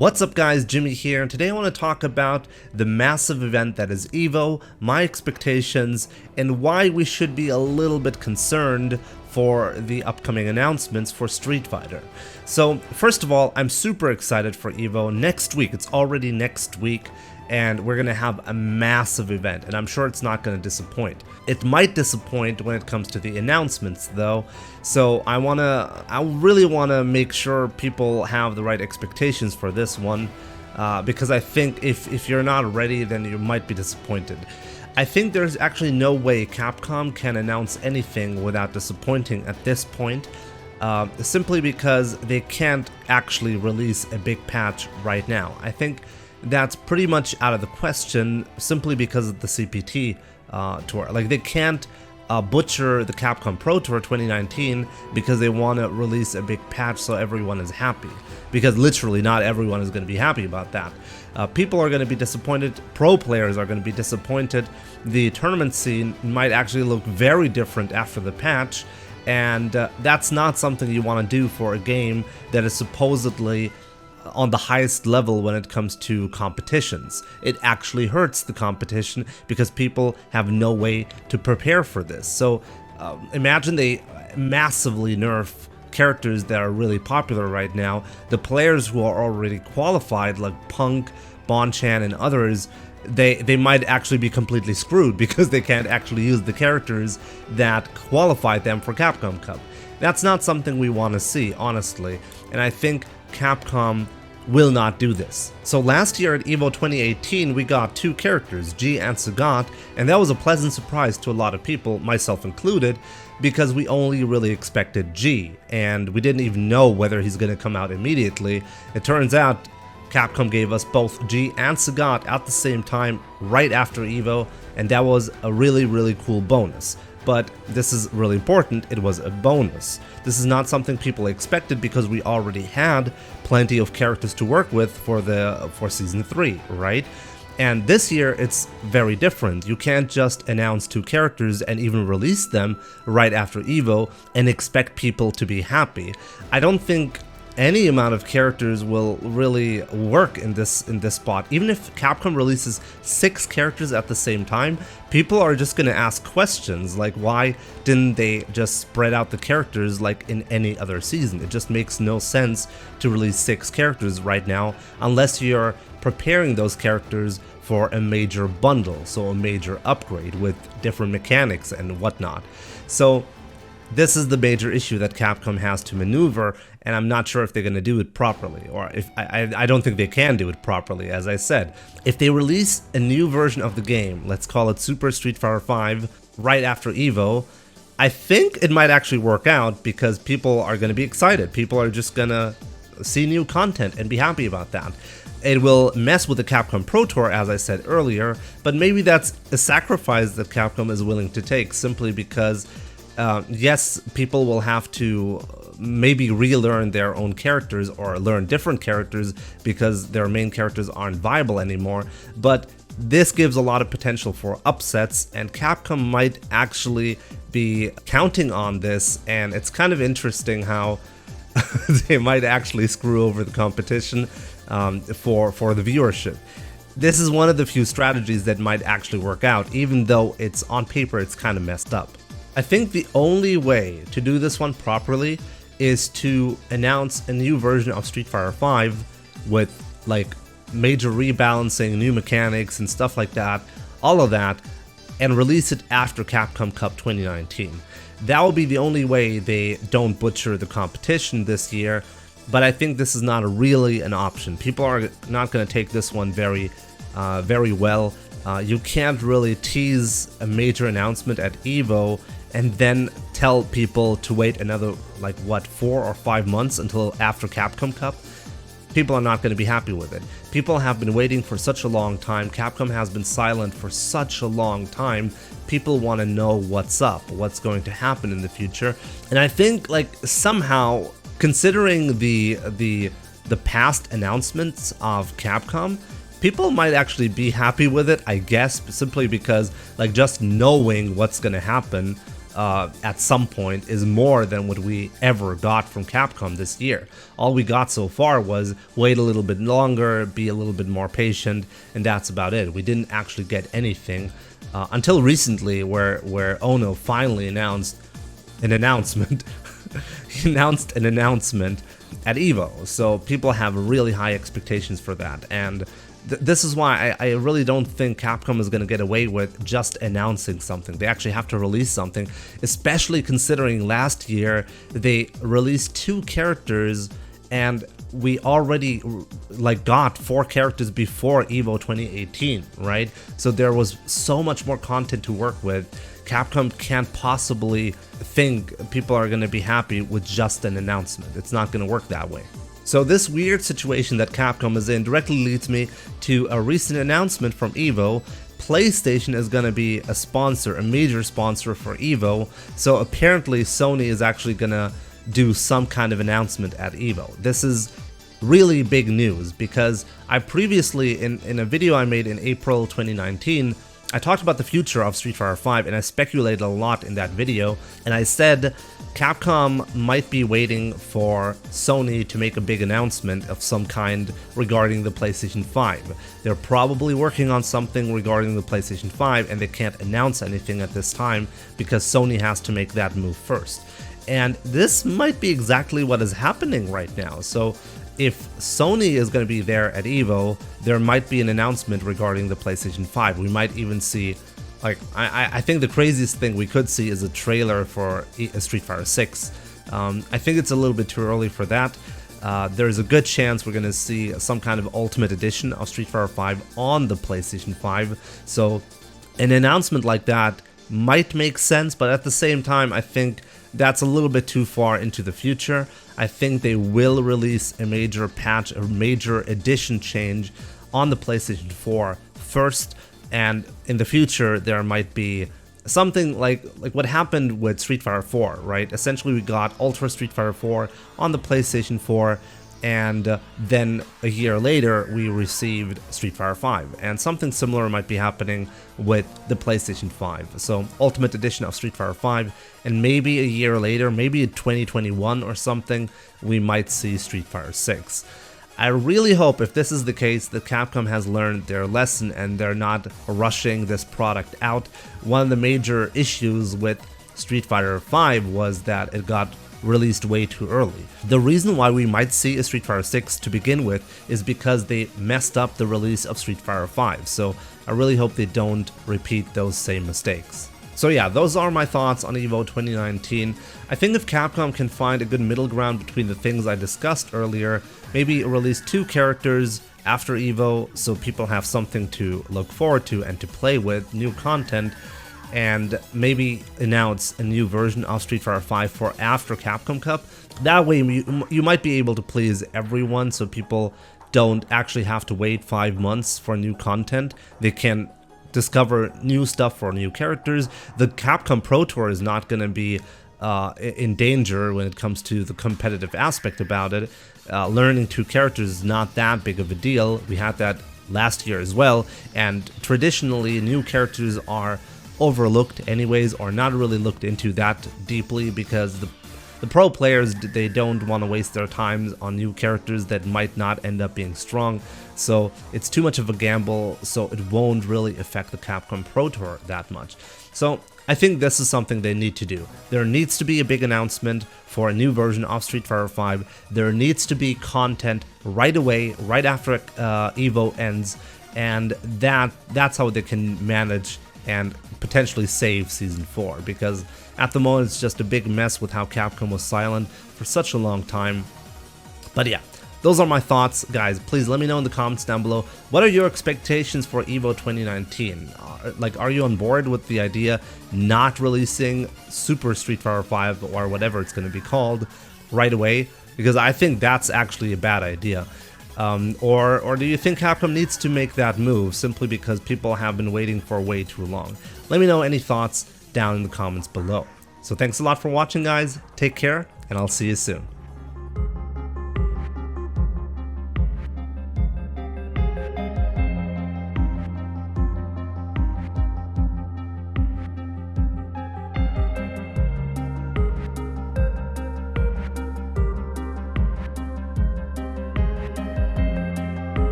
What's up guys, Jimmy here, and today I want to talk about the massive event that is EVO, my expectations, and why we should be a little bit concerned for the upcoming announcements for Street Fighter. So first of all, I'm super excited for EVO next week. It's already next week, and we're going to have a massive event, and I'm sure it's not going to disappoint. It might disappoint when it comes to the announcements though, so I really want to make sure people have the right expectations for this one, because I think if you're not ready, then you might be disappointed. I think there's actually no way Capcom can announce anything without disappointing at this point, simply because they can't actually release a big patch right now. I think that's pretty much out of the question simply because of the CPT tour. Like, they can't butcher the Capcom Pro Tour 2019 because they want to release a big patch so everyone is happy, because literally not everyone is going to be happy about that. People are going to be disappointed, pro players are going to be disappointed, the tournament scene might actually look very different after the patch, and that's not something you want to do for a game that is supposedly on the highest level when it comes to competitions. It actually hurts the competition because people have no way to prepare for this. So imagine they massively nerf characters that are really popular right now. The players who are already qualified, like Punk, Bonchan, and others, they might actually be completely screwed because they can't actually use the characters that qualified them for Capcom Cup. That's not something we want to see, honestly, and I think Capcom will not do this. So last year at EVO 2018 we got two characters, G and Sagat, and that was a pleasant surprise to a lot of people, myself included, because we only really expected G, and we didn't even know whether he's going to come out immediately. It turns out Capcom gave us both G and Sagat at the same time right after EVO, and that was a really cool bonus. But this is really important, it was a bonus. This is not something people expected because we already had plenty of characters to work with for Season 3, right? And this year it's very different. You can't just announce two characters and even release them right after EVO and expect people to be happy. I don't think any amount of characters will really work in this spot. Even if Capcom releases 6 characters at the same time, people are just gonna ask questions like, why didn't they just spread out the characters like in any other season? It just makes no sense to release 6 characters right now unless you're preparing those characters for a major bundle, so a major upgrade with different mechanics and whatnot. So this is the major issue that Capcom has to maneuver, and I'm not sure if they're going to do it properly, or if I don't think they can do it properly. As I said, if they release a new version of the game, let's call it Super Street Fighter V, right after EVO, I think it might actually work out because people are going to be excited. People are just going to see new content and be happy about that. It will mess with the Capcom Pro Tour, as I said earlier, but maybe that's a sacrifice that Capcom is willing to take simply because yes, people will have to maybe relearn their own characters or learn different characters because their main characters aren't viable anymore, but this gives a lot of potential for upsets, and Capcom might actually be counting on this, and it's kind of interesting how they might actually screw over the competition for the viewership. This is one of the few strategies that might actually work out, even though it's on paper it's kind of messed up. I think the only way to do this one properly is to announce a new version of Street Fighter V with like major rebalancing, new mechanics and stuff like that, all of that, and release it after Capcom Cup 2019. That will be the only way they don't butcher the competition this year, but I think this is not really an option. People are not going to take this one very well. You can't really tease a major announcement at EVO and then tell people to wait another, like, what, 4 or 5 months until after Capcom Cup. People are not going to be happy with it. People have been waiting for such a long time. Capcom has been silent for such a long time. People want to know what's up, what's going to happen in the future. And I think, like, somehow, considering the past announcements of Capcom, people might actually be happy with it, I guess, simply because, like, just knowing what's going to happen at some point is more than what we ever got from Capcom this year. All we got so far was wait a little bit longer, be a little bit more patient, and that's about it. We didn't actually get anything until recently, where Ono finally announced an announcement. He announced an announcement at EVO, so people have really high expectations for that, and this is why I really don't think Capcom is going to get away with just announcing something. They actually have to release something, especially considering last year they released 2 characters and we already got 4 characters before EVO 2018, right? So there was so much more content to work with. Capcom can't possibly think people are going to be happy with just an announcement. It's not going to work that way. So this weird situation that Capcom is in directly leads me to a recent announcement from EVO. PlayStation is going to be a sponsor, a major sponsor for EVO, so apparently Sony is actually going to do some kind of announcement at EVO. This is really big news because I previously, in a video I made in April 2019, I talked about the future of Street Fighter V, and I speculated a lot in that video, and I said Capcom might be waiting for Sony to make a big announcement of some kind regarding the PlayStation 5. They're probably working on something regarding the PlayStation 5, and they can't announce anything at this time because Sony has to make that move first. And this might be exactly what is happening right now. So if Sony is going to be there at EVO, there might be an announcement regarding the PlayStation 5. We might even see, I think the craziest thing we could see is a trailer for Street Fighter 6. I think it's a little bit too early for that. There's a good chance we're going to see some kind of Ultimate Edition of Street Fighter 5 on the PlayStation 5. So an announcement like that might make sense, but at the same time, I think that's a little bit too far into the future. I think they will release a major patch, a major edition change on the PlayStation 4 first, and in the future there might be something like what happened with Street Fighter 4, right? Essentially we got Ultra Street Fighter 4 on the PlayStation 4, and then a year later we received Street Fighter 5, and something similar might be happening with the PlayStation 5. So Ultimate Edition of Street Fighter 5, and maybe a year later, maybe in 2021 or something, we might see Street Fighter 6. I really hope, if this is the case, that Capcom has learned their lesson and they're not rushing this product out. One of the major issues with Street Fighter 5 was that it got released way too early. The reason why we might see a Street Fighter 6 to begin with is because they messed up the release of Street Fighter 5, so I really hope they don't repeat those same mistakes. So yeah, those are my thoughts on EVO 2019. I think if Capcom can find a good middle ground between the things I discussed earlier, maybe release 2 characters after EVO so people have something to look forward to and to play with, new content, and maybe announce a new version of Street Fighter 5 for after Capcom Cup. That way you might be able to please everyone, so people don't actually have to wait 5 months for new content. They can discover new stuff for new characters. The Capcom Pro Tour is not going to be in danger when it comes to the competitive aspect about it. Learning 2 characters is not that big of a deal. We had that last year as well, and traditionally new characters are overlooked anyways, or not really looked into that deeply, because the pro players, they don't want to waste their time on new characters that might not end up being strong, so it's too much of a gamble, so it won't really affect the Capcom Pro Tour that much. So I think this is something they need to do. There needs to be a big announcement for a new version of Street Fighter 5. There needs to be content right away, right after EVO ends, and that's how they can manage and potentially save Season 4, because at the moment it's just a big mess with how Capcom was silent for such a long time. But yeah, those are my thoughts, guys. Please let me know in the comments down below, what are your expectations for EVO 2019? Are you on board with the idea not releasing Super Street Fighter 5 or whatever it's going to be called right away? Because I think that's actually a bad idea. Or do you think Capcom needs to make that move simply because people have been waiting for way too long? Let me know any thoughts down in the comments below. So thanks a lot for watching, guys. Take care, and I'll see you soon.